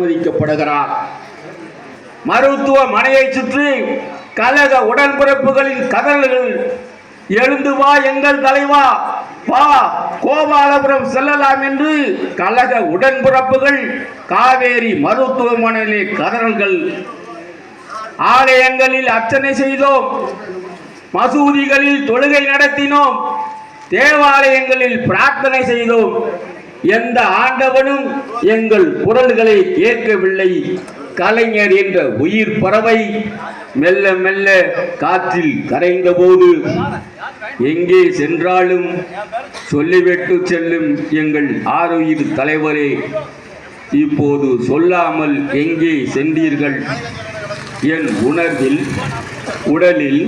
அனுமதிக்கப்படுகிறார். மருத்துவமனையை சுற்றி கழக உடன்பிறப்புகளின் கதல்கள் எழுந்து வா எங்கள் தலைவா, வா கோபாலபுரம் செல்லலாம் என்று கழக உடன்பிறப்புகள் காவேரி மருத்துவமனையிலே கதறல்கள். ஆலயங்களில் அர்ச்சனை செய்தோம், மசூதிகளில் தொழுகை நடத்தினோம், தேவாலயங்களில் பிரார்த்தனை செய்தோம். எந்த ஆண்டவனும் எங்கள் குரல்களை கேட்கவில்லை. கலைஞர் என்ற உயிர் பறவை மெல்ல மெல்ல காற்றில் கரைந்த போது எங்கே சென்றாலும் சொல்லிவிட்டு செல்லும் எங்கள் ஆருயிர் தலைவரே, இப்போது சொல்லாமல் எங்கே சென்றீர்கள்? என் உணர்வில், உடலில்,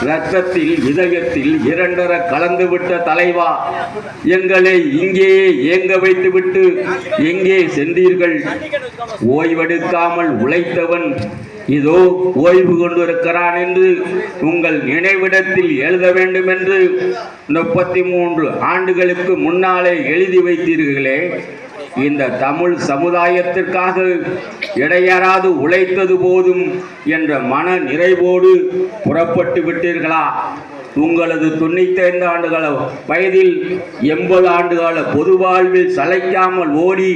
இரத்தத்தில், இதயத்தில் இரண்டர கலந்துவிட்ட தலைவா, எங்களை இங்கேயே ஏங்க வைத்துவிட்டு எங்கே சென்றீர்கள்? ஓய்வெடுக்காமல் உழைத்தவன் இதோ ஓய்வு கொண்டிருக்கிறான் என்று உங்கள் நினைவிடத்தில் எழுத வேண்டும் என்று 33 ஆண்டுகளுக்கு முன்னாலே எழுதி வைத்தீர்களே, இந்த தமிழ் சமுதாயத்திற்காக இடையறாது உழைத்தது போதும் என்ற மன நிறைவோடு புறப்பட்டு விட்டீர்களா? உங்களது 95 ஆண்டுகால வயதில் 80 ஆண்டுகால பொது வாழ்வில் சளைக்காமல் ஓடி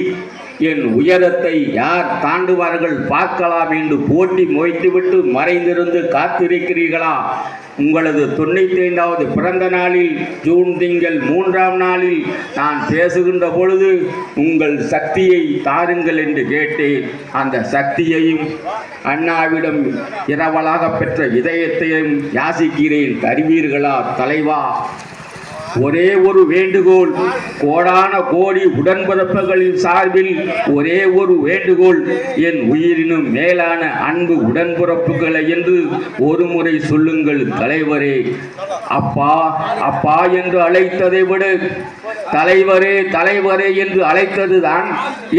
என் உயரத்தை யார் தாண்டுவார்கள் பார்க்கலாம் என்று போட்டி மொய்த்துவிட்டு மறைந்திருந்து காத்திருக்கிறீர்களா? உங்களது 95வது பிறந்த நாளில் ஜூன் திங்கள் 3ஆம் நாளில் நான் பேசுகின்ற பொழுது உங்கள் சக்தியை தாருங்கள் என்று கேட்டேன். அந்த சக்தியையும் அண்ணாவிடம் இரவலாக பெற்ற இதயத்தையும் யாசிக்கிறேன். தருவீர்களா தலைவா? ஒரே ஒரு வேண்டுகோள், கோடான கோடி உடன்பிறப்புகளின் சார்பில் ஒரே ஒரு வேண்டுகோள், என் உயிரினும் மேலான அன்பு உடன்பிறப்புகளை என்று ஒரு முறை சொல்லுங்கள் தலைவரே. அப்பா அப்பா என்று அழைத்ததை விட தலைவரே தலைவரே என்று அழைத்ததுதான்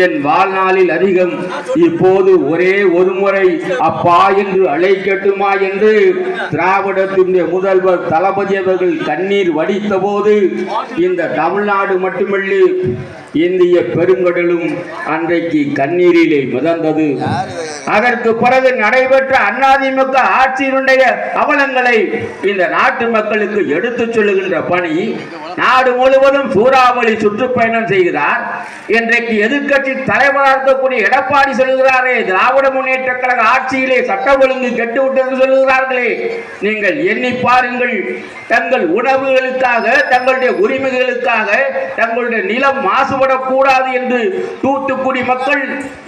என் வாழ்நாளில் அதிகம். இப்போது ஒரே ஒரு முறை அப்பா என்று அழைக்கட்டுமா என்று திராவிடத்தினுடைய முதல்வர் தளபதி அவர்கள் கண்ணீர் வடித்த போது இந்த தமிழ்நாடு மட்டுமல்ல இந்திய பெருங்கடலும் அன்றைக்கு கண்ணீரிலே மிதந்தது. அதற்கு பிறகு நடைபெற்ற அதிமுக ஆட்சியினுடைய அவலங்களை இந்த நாட்டு மக்களுக்கு எடுத்துச் சொல்லுகின்ற பணி நாடு முழுவதும் சூறாவளி சுற்றுப்பயணம் செய்கிறார். இன்றைக்கு எதிர்கட்சி தலைவராக இருக்கக்கூடிய எடப்பாடி சொல்லுகிறாரே, திராவிட முன்னேற்ற கழக ஆட்சியிலே சட்டம் ஒழுங்கு கெட்டுவிட்டது சொல்லுகிறார்களே. நீங்கள் எண்ணி பாருங்கள், தங்கள் உணவுகளுக்காக, தங்களுடைய உரிமைகளுக்காக, தங்களுடைய நிலம் மாசுபடக்கூடாது என்று தூத்துக்குடி மக்கள்,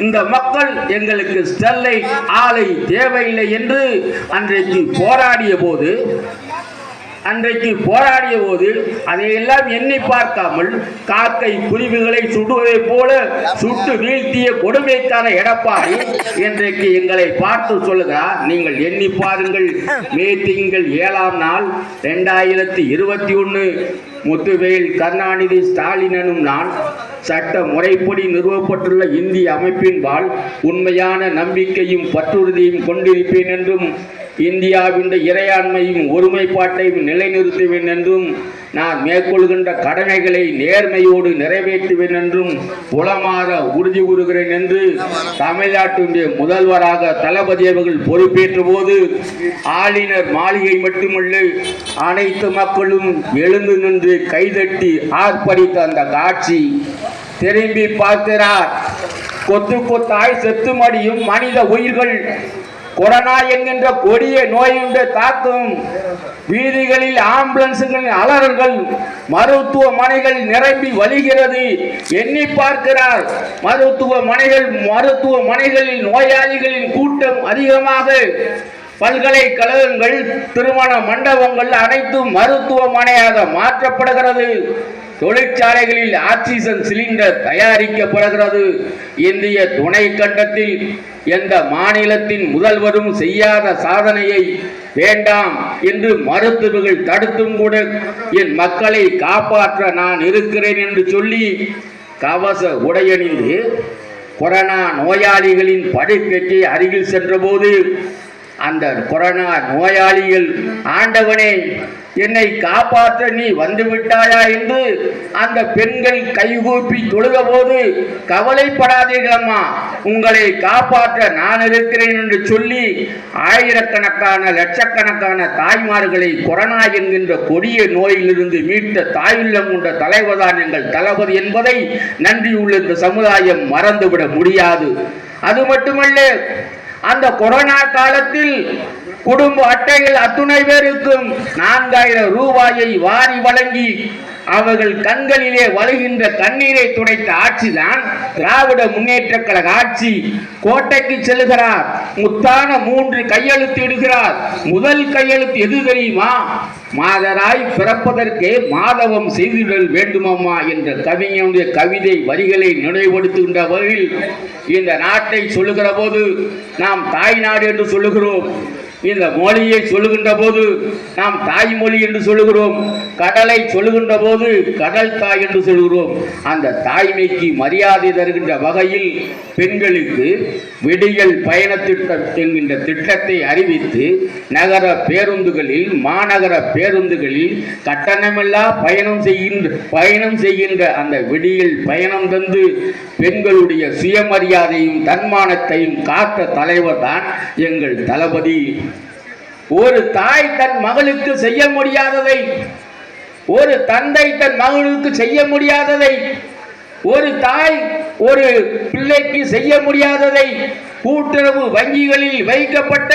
இந்த மக்கள் எங்களுக்கு ஸ்டெர்லைட் ஆலை தேவையில்லை என்று அன்றைக்கு போராடிய போது அதையெல்லாம் எண்ணி பார்க்காமல் காக்கை குருவிகளை சுடுவதை போல சுட்டு வீழ்த்திய கொடுமைக்கான எடப்பாடி இன்றைக்கு எங்களை பார்த்து சொல்லுகிறார். நீங்கள் எண்ணி பாருங்கள், மே திங்கள் 7ஆம் நாள் 2021 முத்துவேல் கருணாநிதி ஸ்டாலின் எனும் நான் சட்ட முறைப்படி நிறுவப்பட்டுள்ள இந்திய அமைப்பின்பால் உண்மையான நம்பிக்கையும் பற்றுறுதியும் கொண்டிருப்பேன் என்றும் இந்தியாவின் இறையாண்மையும் ஒருமைப்பாட்டையும் நிலைநிறுத்துவேன் என்றும் நான் மேற்கொள்கின்ற கடமைகளை நேர்மையோடு நிறைவேற்றுவேன் என்றும் உளமாற உறுதி கூறுகிறேன் என்று தமிழ்நாட்டினுடைய முதல்வராக தளபதி அவர்கள் பொறுப்பேற்ற போது ஆளுநர் மாளிகை மட்டுமல்ல அனைத்து மக்களும் எழுந்து நின்று கைதட்டி ஆர்ப்பரித்த அந்த காட்சி திரும்பி பார்க்கிறார். கொத்து கொத்தாய் செத்து மடியும் மனித உயிர்கள், கொரோனா என்கின்ற கொடிய நோயுடைய தாக்கம், வீதிகளில் ஆம்புலன்ஸ்களின் அலறல்கள், மருத்துவமனைகள் நிரம்பி வழிகிறது. எண்ணி பார்க்கிறார், மருத்துவமனைகளில் நோயாளிகளின் கூட்டம் அதிகமாக, பல்கலைக்கழகங்கள், திருமண மண்டபங்கள் அனைத்தும் மருத்துவமனையாக மாற்றப்படுகிறது. தொழிற்சாலைகளில் ஆக்சிஜன் சிலிண்டர் தயாரிக்கப்படுகிறது. இந்திய துணை கண்டத்தில் எந்த மாநிலத்தின் முதல்வரும் செய்யாத சாதனையை வேண்டாம் என்று மருத்துவர்கள் தடுத்தும் கூட என் மக்களை காப்பாற்ற நான் இருக்கிறேன் என்று சொல்லி கவச உடையணிந்து கொரோனா நோயாளிகளின் படுக்கைக்கு அருகில் சென்றபோது அந்த கொரோனா நோயாளிகள், ஆண்டவனே என்னை காப்பாற்ற நீ வந்து விட்டாயா என்று அந்த பெண்கள் கைகூப்பி தொழுத போது, கவலைப்படாதீர்களம்மா, உங்களை காப்பாற்ற நான் இருக்கிறேன் என்று சொல்லி ஆயிரக்கணக்கான லட்சக்கணக்கான தாய்மார்களை கொரோனா என்கின்ற கொடிய நோயிலிருந்து மீட்ட தாயுள்ளம் கொண்ட தலைவர் தான் எங்கள் தளபதி என்பதை நன்றியுள்ள இந்த சமுதாயம் மறந்துவிட முடியாது. அது மட்டுமல்ல, அந்த கொரோனா காலத்தில் குடும்ப அட்டைகள் அத்துணை பேருக்கும் 4000 ரூபாயை வாரி வழங்கி அவர்கள் கண்களிலே வழுகின்ற கண்ணீரை துடைத்த ஆட்சிதான் திராவிட முன்னேற்ற கழக ஆட்சி. கோட்டைக்கு செல்கிறார், முத்தான 3 கையெழுத்து இடுகிறார். முதல் கையெழுத்து எது தெரியுமா? மாதராய் பிறப்பதற்கே மாதவம் செய்திடல் வேண்டுமம்மா என்ற கவிஞனுடைய கவிதை வரிகளை நினைவுபடுத்துகின்ற வகையில் இந்த நாட்டை சொல்லுகிற போது நாம் தாய்நாடு என்று சொல்லுகிறோம். இந்த மொழியை சொல்லுகின்ற போது நாம் தாய்மொழி என்று சொல்லுகிறோம். கடலை சொல்லுகின்ற போது கடல் தாய் என்று சொல்கிறோம். அந்த தாய்மைக்கு மரியாதை தருகின்ற வகையில் பெண்களுக்கு விடியல் பயண திட்டம் என்கின்ற திட்டத்தை அறிவித்து நகர பேருந்துகளில், மாநகர பேருந்துகளில் கட்டணமில்லா பயணம் செய்கின்ற அந்த விடியல் பயணம் தந்து பெண்களுடைய சுயமரியாதையும் தன்மானத்தையும் காத்த தலைவர் தான் எங்கள் தளபதி. ஒரு தாய் தன் மகளுக்கு செய்ய முடியாததை, ஒரு தந்தை தன் மகளுக்கு செய்ய முடியாததை, ஒரு தாய் ஒரு பிள்ளைக்கு செய்ய முடியாததை கூட்டுறவு வங்கிகளில் வைக்கப்பட்ட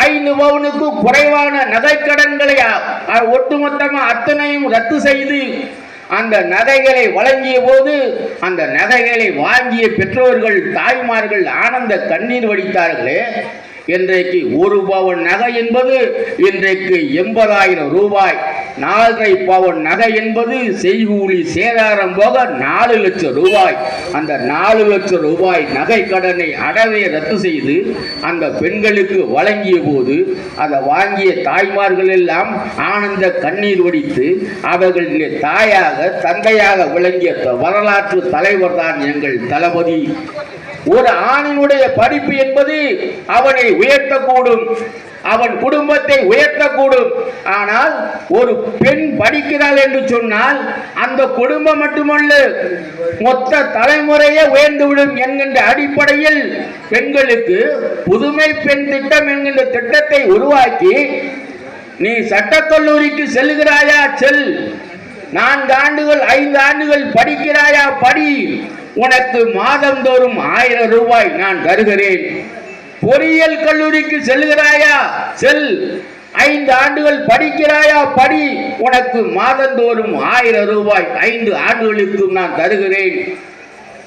5 பவுனுக்கு குறைவான நகைக்கடன்களை ஒட்டுமொத்தமாக அத்தனையும் ரத்து செய்து அந்த நகைகளை வழங்கிய போது அந்த நகைகளை வாங்கிய பெற்றோர்கள், தாய்மார்கள் ஆனந்த கண்ணீர் வடித்தார்களே. இன்றைக்கு 1 பவுன் நகை என்பது இன்றைக்கு 80,000 ரூபாய். 4.5 பவுன் நகை என்பது செய்கூலி சேதாரம் போக 4 லட்சம் ரூபாய். அந்த 4 லட்சம் ரூபாய் நகை கடனை அறவே ரத்து செய்து அந்த பெண்களுக்கு வழங்கிய போது அதை வாங்கிய தாய்மார்கள் எல்லாம் ஆனந்த கண்ணீர் வடித்து அவர்களுடைய தாயாக தந்தையாக விளங்கிய வரலாற்று தலைவர் தான் எங்கள் தளபதி. ஒரு ஆணினுடைய படிப்பு என்பது அவனை உயர்த்தக்கூடும், அவன் குடும்பத்தை உயர்த்தக்கூடும். ஆனால் ஒரு பெண் படிக்கிறாள் என்று சொன்னால் அந்த குடும்பம் மட்டுமல்ல, மொத்த தலைமுறையே உயர்ந்துவிடும் என்கின்ற அடிப்படையில் பெண்களுக்கு புதுமை பெண் திட்டம் என்கின்ற திட்டத்தை உருவாக்கி, நீ சட்டக்கல்லூரிக்கு செல்கிறாயா செல், 4 ஆண்டுகள் 5 ஆண்டுகள் படிக்கிறாயா படி, உனக்கு மாதந்தோறும் 1000 ரூபாய் நான் தருகிறேன். பொறியியல் கல்லூரிக்கு செல்கிறாயா செல், 5 ஆண்டுகள் படிக்கிறாயா படி, உனக்கு மாதந்தோறும் 1000 ரூபாய் 5 ஆண்டுகளுக்கும் நான் தருகிறேன்.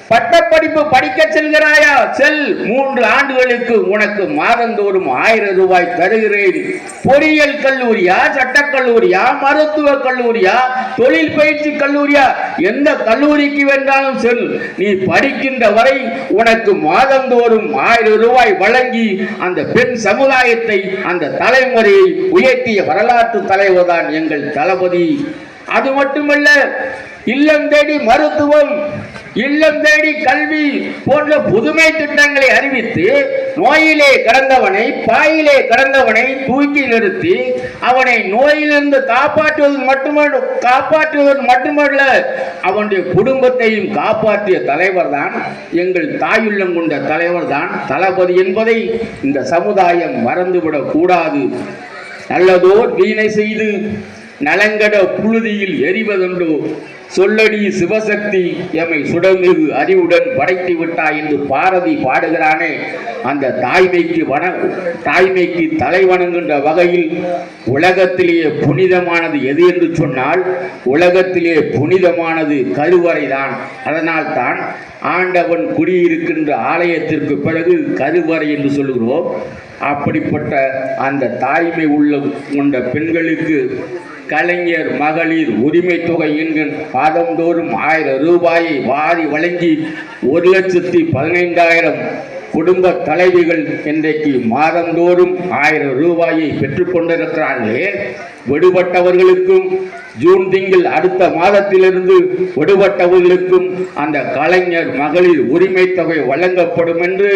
பட்டப்படிப்பு படிக்க செல்கிறாயா செல், 3 ஆண்டுகளுக்கு உனக்கு மாதந்தோறும் 1000 ரூபாய் தருகிறேன். பொறியியல் கல்லூரியா, சட்டக்கல்லூரியா, மருத்துவ கல்லூரியா, தொழில் பயிற்சி கல்லூரியா, எந்த கல்லூரிக்கு வேண்டாலும் செல், நீ படிக்கின்ற வரை உனக்கு மாதந்தோறும் 1000 ரூபாய் வழங்கி அந்த பெண் சமுதாயத்தை, அந்த தலைமுறையை உயர்த்திய வரலாற்று தலைவர் தான் எங்கள் தளபதி. அது மட்டுமல்ல, இல்லம் தேடி மருத்துவம், இல்லம் தேடி கல்வி போன்ற புதுமை திட்டங்களை அறிவித்து நோயிலே கிடந்தவனை, பாயிலே கிடந்தவனை தூக்கி நிறுத்தி அவனை நோயிலிருந்து காப்பாற்றுவது மட்டுமல்ல அவனுடைய குடும்பத்தையும் காப்பாற்றிய தலைவர் தான் எங்கள் தாயுள்ளம் கொண்ட தலைவர் தான் தளபதி என்பதை இந்த சமுதாயம் மறந்துவிடக் கூடாது. நல்லதோர் வீணை செய்து நலங்கட புழுதியில் எரிவதுண்டோ, சொல்லடி சிவசக்தி எமை சுடமிகு அறிவுடன் படைத்து விட்டாய் என்று பாரதி பாடுகிறானே. அந்த தாய்மைக்கு தலை வணங்குகின்ற வகையில் உலகத்திலேயே புனிதமானது எது என்று சொன்னால் உலகத்திலே புனிதமானது கருவறை தான். அதனால் தான் ஆண்டவன் குடியிருக்கின்ற ஆலயத்திற்கு பிறகு கருவறை என்று சொல்லுகிறோம். அப்படிப்பட்ட அந்த தாய்மை உள்ள கொண்ட பெண்களுக்கு கலைஞர் மகளிர் உரிமை தொகை என்கிற மாதந்தோறும் 1000 ரூபாயை வாரி வழங்கி 1,15,000 குடும்ப தலைவிகள் இன்றைக்கு மாதந்தோறும் 1000 ரூபாயை பெற்றுக்கொண்டிருக்கிறார்களே. விடுபட்டவர்களுக்கும் ஜூன் திங்கள் அடுத்த மாதத்திலிருந்து விடுபட்டவர்களுக்கும் அந்த கலைஞர் மகளிர் உரிமை தொகை வழங்கப்படும் என்று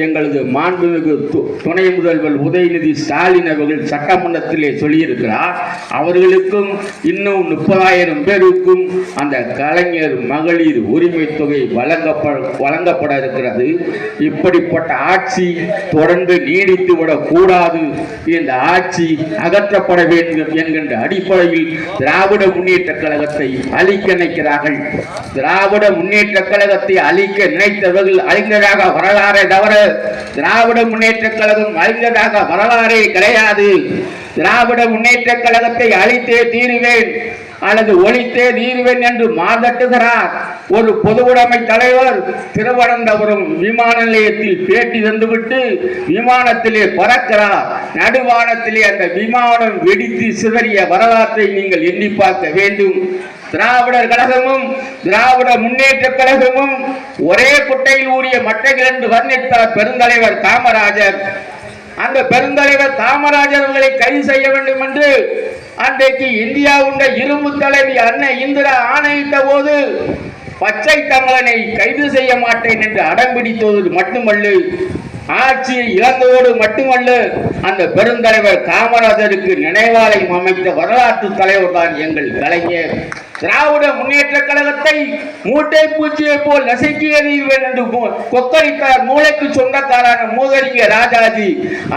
எங்களது மாண்புமிகு துணை முதல்வர் உதயநிதி ஸ்டாலின் அவர்கள் சட்டமன்றத்திலே சொல்லியிருக்கிறார். அவர்களுக்கும் இன்னும் 30,000 பேருக்கும் அந்த கலைஞர் மகளிர் உரிமை தொகை வழங்கப்பட இருக்கிறது. இப்படிப்பட்ட ஆட்சி தொடர்ந்து நீடித்து விடக்கூடாது. இந்த ஆட்சி அகற்றப்பட வேண்டும் என்கின்ற அடிப்படையில் திராவிட முன்னேற்ற கழகத்தை அழிக்க நினைக்கிறார்கள். திராவிட முன்னேற்ற கழகத்தை அழிக்க நினைத்தவர்கள் அழிந்ததாக வரலாறே தவிர திராவிட முன்னேற்ற கழகம் அழிந்ததாக வரலாறே கிடையாது. திராவிட முன்னேற்ற கழகத்தை அழித்தே தீருவேன் அல்லது ஒழித்தே தீருவேன் என்று மாதட்டுகிறார் ஒரு பொதுவுடைமை தலைவர். திருவனந்தபுரம் விமான நிலையத்தில் பேட்டி தந்துவிட்டு விமானத்திலே பறக்கிறார். நடுவானத்திலே அந்த விமானம் வெடித்து சிதறிய வரலாற்றை நீங்கள் எண்ணி பார்க்க வேண்டும். திராவிடர் கழகமும் திராவிட முன்னேற்ற கழகமும் ஒரே குட்டையில் ஊறிய மட்டைகள் என்று வர்ணித்தார் பெருந்தலைவர் காமராஜர். அந்த பெருந்தலைவர் காமராஜர் அவர்களை கைது செய்ய வேண்டும் என்று அன்றைக்கு இந்தியாவுடைய இரும்பு தலைவி அன்னை இந்திரா ஆணையிட்ட போது பச்சை தமிழனை கைது செய்ய மாட்டேன் என்று அடம்பிடித்தது மட்டுமல்ல, ஆட்சியை இழந்ததோடு மட்டுமல்ல, அந்த பெருந்தலைவர் காமராஜருக்கு நினைவாலயம் அமைத்த வரலாற்று தலைவர் தான் எங்கள் கலைஞர். திராவிட முன்னேற்ற கழகத்தை மூட்டை பூச்சியை போல் நசுக்கியதீர்கள் என்று கொக்கரித்தார் மூளைக்கு சொந்தக்காரான மூதறிஞர் ராஜாஜி.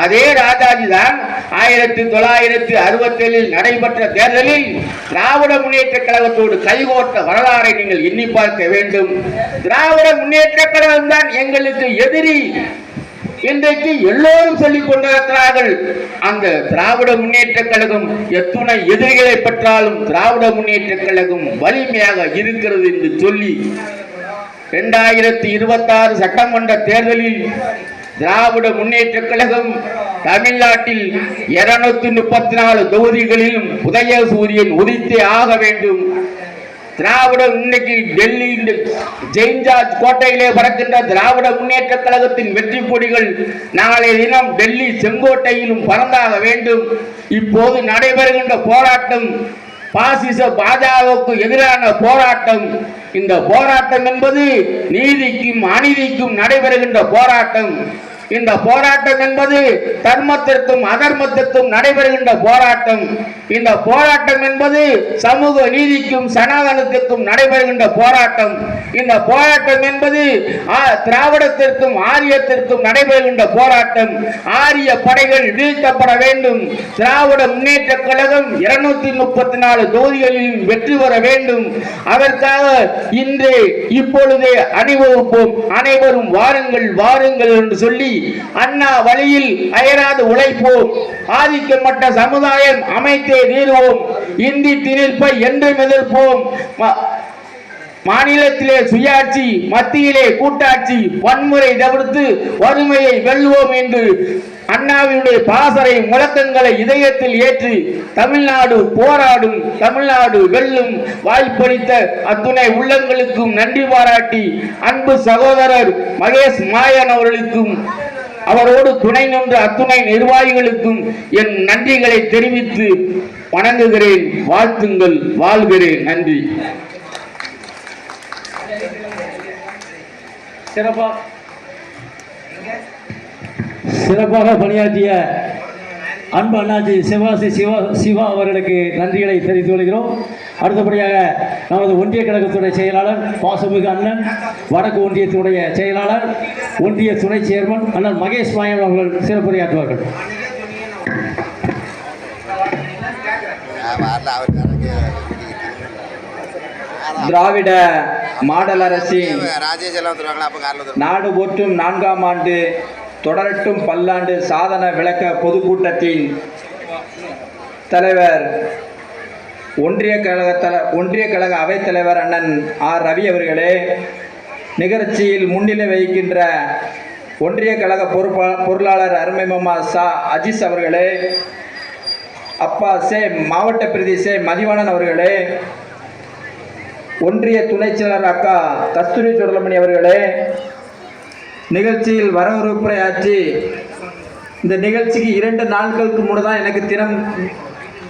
அதே ராஜாஜி தான் 1967 நடைபெற்ற தேர்தலில் திராவிட முன்னேற்ற கழகத்தோடு கைகோர்த்த வரலாறை நீங்கள் எண்ணி பார்க்க வேண்டும். திராவிட முன்னேற்ற கழகம் தான் எங்களுக்கு எதிரி இன்றைக்கு எல்லோரும் சொல்லிக் கொண்டிருக்கிறார்கள். அந்த திராவிட முன்னேற்ற கழகம் எத்துணை எதிரிகளை பெற்றாலும் திராவிட முன்னேற்ற கழகம் வலிமையாக இருக்கிறது என்று சொல்லி 2026 சட்டமன்ற தேர்தலில் திராவிட முன்னேற்ற கழகம் தமிழ்நாட்டில் 234 தொகுதிகளிலும் உதயசூரியன் உதித்தே ஆக வேண்டும். திராவிட இன்னைக்கு டெல்லி செயின்ட் ஜார்ஜ் கோட்டையிலே பறக்கின்ற திராவிட முன்னேற்ற கழகத்தின் வெற்றி கொடிகள் நாளைய தினம் டெல்லி செங்கோட்டையிலும் பறந்தாக வேண்டும். இப்போது நடைபெறுகின்ற போராட்டம் பாசிச பாஜகவுக்கு எதிரான போராட்டம். இந்த போராட்டம் என்பது நீதிக்கும் அநீதிக்கும் நடைபெறுகின்ற போராட்டம். இந்த போராட்டம் என்பது தர்மத்திற்கும் அதர்மத்திற்கும் நடைபெறுகின்ற போராட்டம். இந்த போராட்டம் என்பது சமூக நீதிக்கும் சனாதனத்திற்கும் நடைபெறுகின்ற போராட்டம். இந்த போராட்டம் என்பது திராவிடத்திற்கும் ஆரியத்திற்கும் நடைபெறுகின்ற போராட்டம். ஆரிய படைகள் வீழ்த்தப்பட வேண்டும். திராவிட முன்னேற்ற கழகம் 234 தொகுதிகளில் வெற்றி பெற வேண்டும். அதற்காக இன்றே இப்பொழுதே அணிவகுப்போம், அனைவரும் வாருங்கள் வாருங்கள் என்று சொல்லி அண்ணா வழியில் அயராது உழைப்போம். ஆதிக்கப்பட்ட சமுதாயம் அமைத்தே தீர்வோம். இந்தி திணிப்பை என்றும் எதிர்ப்போம். மாநிலத்திலே சுயாட்சி, மத்தியிலே கூட்டாட்சி, வன்முறை தவிர்த்து வறுமையை வெல்லுவோம் என்று அண்ணாவினுடைய பாசறை முழக்கங்களை இதயத்தில் ஏற்றி தமிழ்நாடு போராடும், தமிழ்நாடு வெல்லும். வாய்ப்பளித்த அத்துணை உள்ளங்களுக்கும் நன்றி பாராட்டி அன்பு சகோதரர் மகேஷ் மாயன் அவர்களுக்கும் அவரோடு துணை நின்ற அத்துணை நிர்வாகிகளுக்கும் என் நன்றிகளை தெரிவித்து வணங்குகிறேன். வாழ்த்துங்கள், வாழ்கிறேன். நன்றி. சிறப்பாக பணியாற்றிய அன்பு அண்ணாச்சி சிவாசி சிவா அவர்களுக்கு நன்றிகளை தெரிவித்துக் கொள்கிறோம். அடுத்தபடியாக நமது ஒன்றிய கழகத்துடைய செயலாளர் பாசமிகு அண்ணன், வடக்கு ஒன்றியத்துடைய செயலாளர், ஒன்றிய துணை சேர்மன் அண்ணன் மகேஷ் மாயன் அவர்கள் சிறப்புரையாற்றுவார்கள். திராவிட மாடல் அரசின் நாடு போற்றும் 4ஆம் ஆண்டு தொடரட்டும் பல்லாண்டு சாதன விளக்க பொதுக்கூட்டத்தின் தலைவர் ஒன்றிய கழக அவைத்தலைவர் அண்ணன் ஆர் ரவி அவர்களே, நிகழ்ச்சியில் முன்னிலை வகிக்கின்ற ஒன்றிய கழக பொருளாளர் அருமை மாமா சா அஜீஸ் அவர்களே, அப்பா சே மாவட்ட பிரதி சே மதிவாணன் அவர்களே, ஒன்றிய துணை செயலர் அக்கா கஸ்தூரி சுடலமணி அவர்களே, நிகழ்ச்சியில் வரவுரையாற்றி இந்த நிகழ்ச்சிக்கு 2 நாட்களுக்கு முன்னதான் எனக்கு